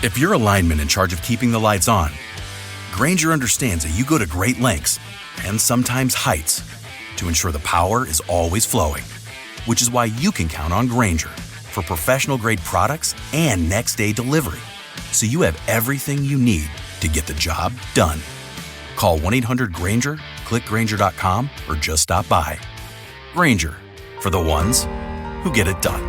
If you're a lineman in charge of keeping the lights on, Grainger understands that you go to great lengths and sometimes heights to ensure the power is always flowing, which is why you can count on Grainger for professional-grade products and next-day delivery, so you have everything you need to get the job done. Call 1-800-GRAINGER, click Grainger.com, or just stop by. Grainger, for the ones who get it done.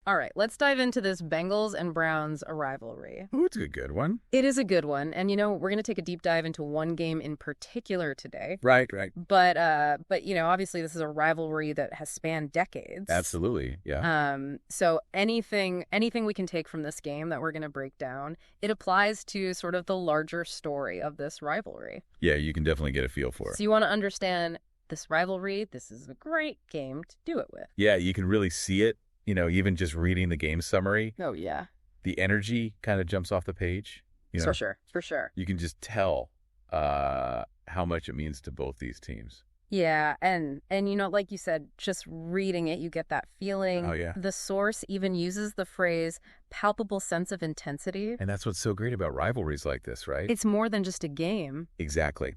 All right, let's dive into this Bengals and Browns rivalry. Oh, it's a good one. It is a good one. And, we're going to take a deep dive into one game in particular today. Right. But obviously this is a rivalry that has spanned decades. Absolutely, yeah. So anything we can take from this game that we're going to break down, it applies to sort of the larger story of this rivalry. Yeah, you can definitely get a feel for it. So you want to understand this rivalry, this is a great game to do it with. Yeah, you can really see it. Even just reading the game summary. Oh, yeah. The energy kind of jumps off the page. For sure. You can just tell how much it means to both these teams. Yeah, and like you said, just reading it, you get that feeling. Oh, yeah. The source even uses the phrase palpable sense of intensity. And that's what's so great about rivalries like this, right? It's more than just a game. Exactly.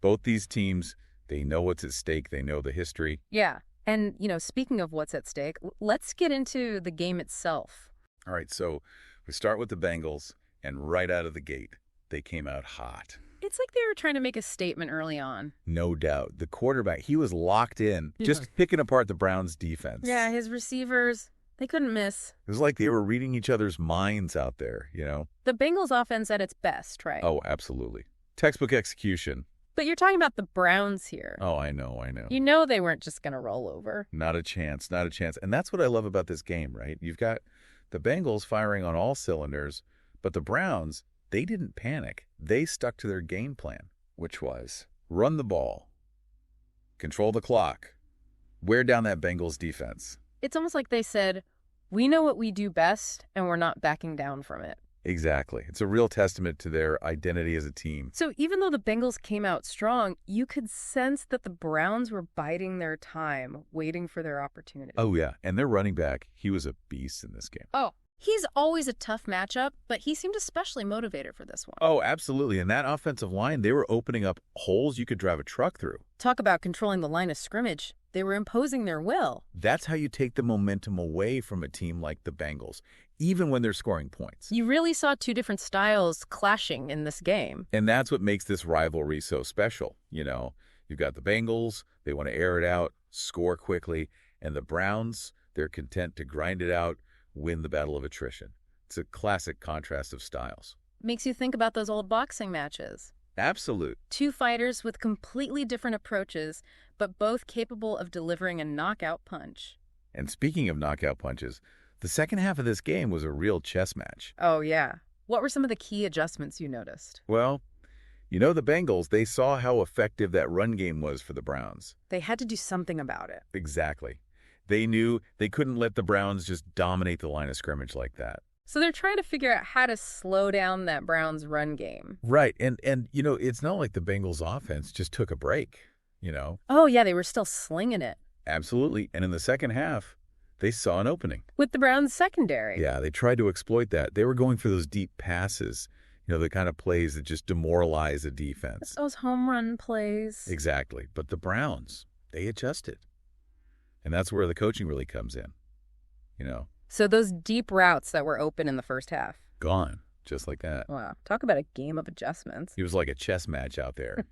Both these teams, they know what's at stake. They know the history. Yeah. And, speaking of what's at stake, let's get into the game itself. All right, so we start with the Bengals, and right out of the gate, they came out hot. It's like they were trying to make a statement early on. No doubt. The quarterback, he was locked in, just picking apart the Browns' defense. Yeah, his receivers, they couldn't miss. It was like they were reading each other's minds out there, The Bengals offense at its best, right? Oh, absolutely. Textbook execution. But you're talking about the Browns here. Oh, I know. They weren't just going to roll over. Not a chance. And that's what I love about this game, right? You've got the Bengals firing on all cylinders, but the Browns, they didn't panic. They stuck to their game plan, which was run the ball, control the clock, wear down that Bengals defense. It's almost like they said, we know what we do best, and we're not backing down from it. Exactly. It's a real testament to their identity as a team. So even though the Bengals came out strong, you could sense that the Browns were biding their time, waiting for their opportunity. Oh, yeah. And their running back, he was a beast in this game. Oh, he's always a tough matchup, but he seemed especially motivated for this one. Oh, absolutely. And that offensive line, they were opening up holes you could drive a truck through. Talk about controlling the line of scrimmage. They were imposing their will. That's how you take the momentum away from a team like the Bengals, even when they're scoring points. You really saw two different styles clashing in this game. And that's what makes this rivalry so special. You've got the Bengals, they want to air it out, score quickly, and the Browns, they're content to grind it out, win the battle of attrition. It's a classic contrast of styles. Makes you think about those old boxing matches. Absolute. Two fighters with completely different approaches, but both capable of delivering a knockout punch. And speaking of knockout punches, the second half of this game was a real chess match. Oh, yeah. What were some of the key adjustments you noticed? Well, the Bengals, they saw how effective that run game was for the Browns. They had to do something about it. Exactly. They knew they couldn't let the Browns just dominate the line of scrimmage like that. So they're trying to figure out how to slow down that Browns run game. Right. And it's not like the Bengals offense just took a break, Oh, yeah, they were still slinging it. Absolutely. And in the second half, they saw an opening. With the Browns secondary. Yeah, they tried to exploit that. They were going for those deep passes, the kind of plays that just demoralize a defense. Those home run plays. Exactly. But the Browns, they adjusted. And that's where the coaching really comes in, So those deep routes that were open in the first half. Gone, just like that. Wow. Talk about a game of adjustments. It was like a chess match out there,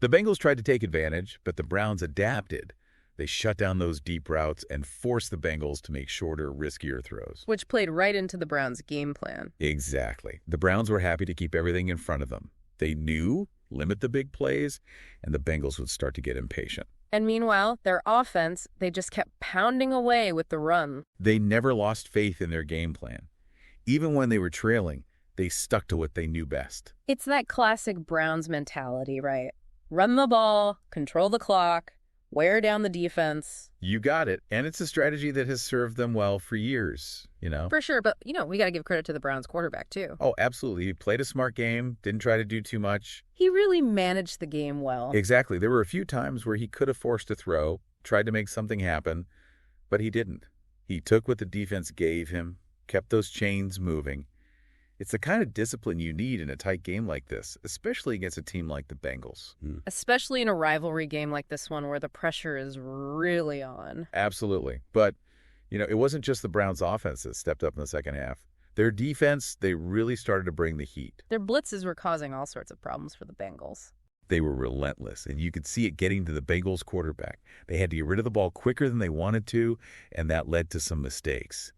The Bengals tried to take advantage, but the Browns adapted. They shut down those deep routes and forced the Bengals to make shorter, riskier throws. Which played right into the Browns' game plan. Exactly. The Browns were happy to keep everything in front of them. They knew, limit the big plays, and the Bengals would start to get impatient. And meanwhile, their offense, they just kept pounding away with the run. They never lost faith in their game plan. Even when they were trailing, they stuck to what they knew best. It's that classic Browns mentality, right? Run the ball, control the clock, wear down the defense. You got it. And it's a strategy that has served them well for years, For sure. But, we got to give credit to the Browns quarterback, too. Oh, absolutely. He played a smart game, didn't try to do too much. He really managed the game well. Exactly. There were a few times where he could have forced a throw, tried to make something happen, but he didn't. He took what the defense gave him, kept those chains moving. It's the kind of discipline you need in a tight game like this, especially against a team like the Bengals. Especially in a rivalry game like this one where the pressure is really on. Absolutely. But, it wasn't just the Browns' offense that stepped up in the second half. Their defense, they really started to bring the heat. Their blitzes were causing all sorts of problems for the Bengals. They were relentless, and you could see it getting to the Bengals quarterback. They had to get rid of the ball quicker than they wanted to, and that led to some mistakes.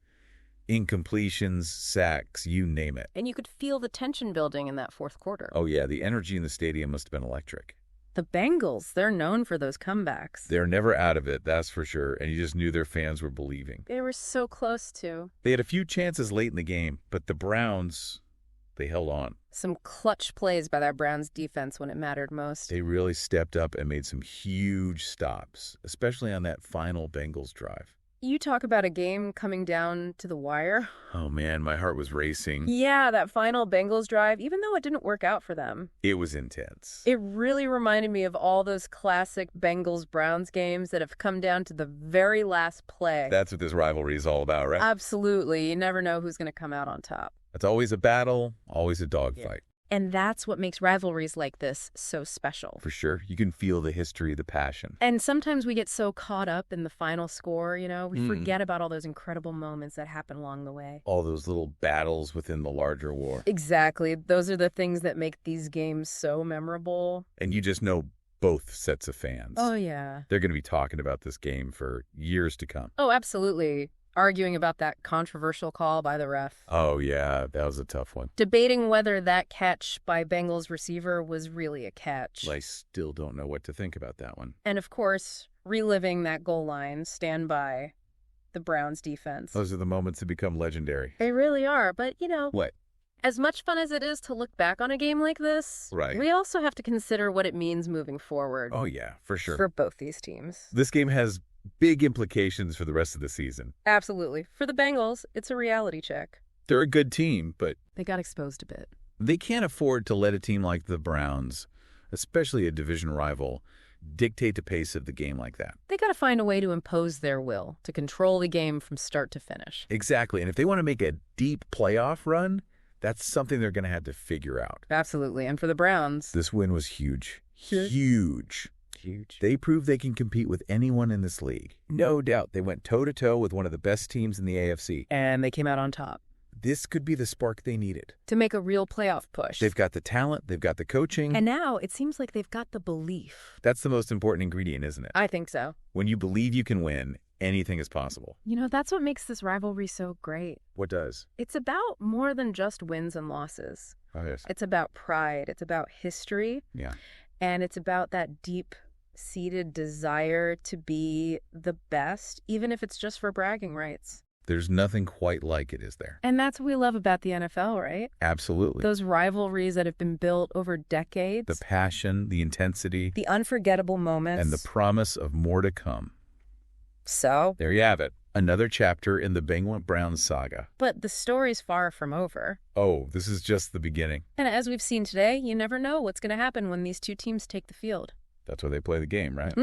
Incompletions, sacks, you name it. And you could feel the tension building in that fourth quarter. Oh, yeah, the energy in the stadium must have been electric. The Bengals, they're known for those comebacks. They're never out of it, that's for sure, and you just knew their fans were believing. They were so close to. They had a few chances late in the game, but the Browns, they held on. Some clutch plays by that Browns defense when it mattered most. They really stepped up and made some huge stops, especially on that final Bengals drive. You talk about a game coming down to the wire. Oh, man, my heart was racing. Yeah, that final Bengals drive, even though it didn't work out for them. It was intense. It really reminded me of all those classic Bengals-Browns games that have come down to the very last play. That's what this rivalry is all about, right? Absolutely. You never know who's going to come out on top. It's always a battle, always a dogfight. And that's what makes rivalries like this so special. For sure. You can feel the history, the passion. And sometimes we get so caught up in the final score, we forget about all those incredible moments that happen along the way. All those little battles within the larger war. Exactly. Those are the things that make these games so memorable. And you just know both sets of fans. Oh, yeah. They're going to be talking about this game for years to come. Oh, absolutely. Arguing about that controversial call by the ref. Oh, yeah, that was a tough one. Debating whether that catch by Bengals receiver was really a catch. I still don't know what to think about that one. And of course, reliving that goal line, stand by the Browns defense. Those are the moments that become legendary. They really are, but What? as much fun as it is to look back on a game like this, Right. we also have to consider what it means moving forward. Oh, yeah, for sure. For both these teams. This game has big implications for the rest of the season. Absolutely. For the Bengals, it's a reality check. They're a good team, but They got exposed a bit. they can't afford to let a team like the Browns, especially a division rival, dictate the pace of the game like that. They got to find a way to impose their will, to control the game from start to finish. Exactly. And if they want to make a deep playoff run, that's something they're going to have to figure out. Absolutely. And for the Browns, This win was huge. Huge. They proved they can compete with anyone in this league. No doubt. They went toe-to-toe with one of the best teams in the AFC. and they came out on top This could be the spark they needed. to make a real playoff push. They've got the talent. They've got the coaching. And now it seems like they've got the belief. That's the most important ingredient, isn't it? I think so. When you believe you can win, anything is possible. That's what makes this rivalry so great. What does? It's about more than just wins and losses. Oh, yes. It's about pride. It's about history. Yeah. And it's about that deep-seated desire to be the best, even if it's just for bragging rights. There's nothing quite like it, is there? And that's what we love about the NFL, right? Absolutely. Those rivalries that have been built over decades. The passion, the intensity, The unforgettable moments. and the promise of more to come. So? There you have it. Another chapter in the Bengals Browns saga. But the story's far from over. Oh, this is just the beginning. And as we've seen today, you never know what's going to happen when these two teams take the field. That's why they play the game, right?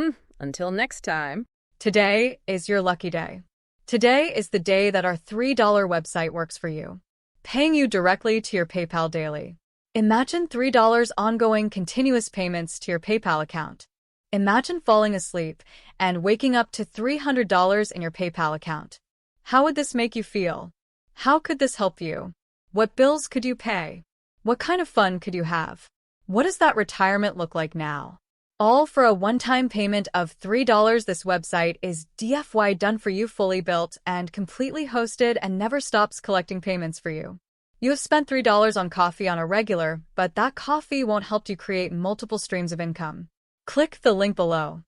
Until next time. Today is your lucky day. Today is the day that our $3 website works for you, paying you directly to your PayPal daily. Imagine $3 ongoing continuous payments to your PayPal account. Imagine falling asleep and waking up to $300 in your PayPal account. How would this make you feel? How could this help you? What bills could you pay? What kind of fun could you have? What does that retirement look like now? All for a one-time payment of $3. This website is DFY done for you, fully built and completely hosted, and never stops collecting payments for you. You have spent $3 on coffee on a regular, but that coffee won't help you create multiple streams of income. Click the link below.